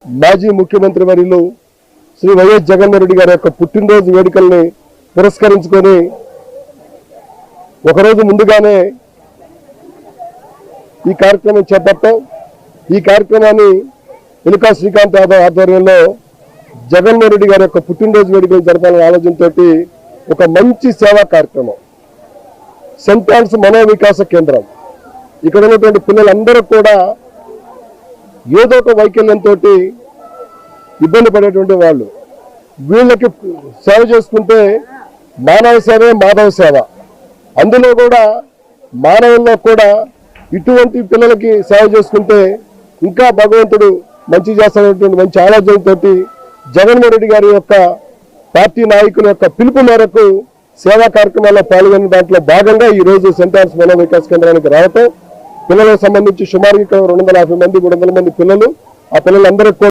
మాజీ ముఖ్యమంత్రి వర్యులు శ్రీ వైఎస్ జగన్మోహన్ రెడ్డి గారి యొక్క పుట్టినరోజు వేడుకల్ని పురస్కరించుకొని ఒకరోజు ముందుగానే ఈ కార్యక్రమం చేపట్టాం. ఈ కార్యక్రమాన్ని ఎలుకా శ్రీకాంత్ యాదవ్ ఆధ్వర్యంలో జగన్మోహన్ రెడ్డి గారి యొక్క పుట్టినరోజు వేడుకలు జరపాలనే ఆలోచనతో ఒక మంచి సేవా కార్యక్రమం సెంట్ ఆన్స్ మనోవికాస కేంద్రం. ఇక్కడ ఉన్నటువంటి పిల్లలందరూ కూడా ఏదో ఒక వైకల్యంతో ఇబ్బంది పడేటువంటి వాళ్ళు, వీళ్ళకి సేవ చేసుకుంటే మానవ సేవే మాధవ సేవ. అందులో కూడా మానవుల్లో కూడా ఇటువంటి పిల్లలకి సేవ చేసుకుంటే ఇంకా భగవంతుడు మంచి చేస్తున్నటువంటి మంచి ఆలోచనతోటి జగన్మోహన్ రెడ్డి గారి యొక్క పార్టీ నాయకుల యొక్క పిలుపు మేరకు సేవా కార్యక్రమాల్లో పాల్గొన్న దాంట్లో భాగంగా ఈ రోజు సెంట్ ఆన్స్ మనోవికాస కేంద్రానికి రావటం, పిల్లలకు సంబంధించి సుమారు 250 మంది 300 మంది పిల్లలు, ఆ పిల్లలందరూ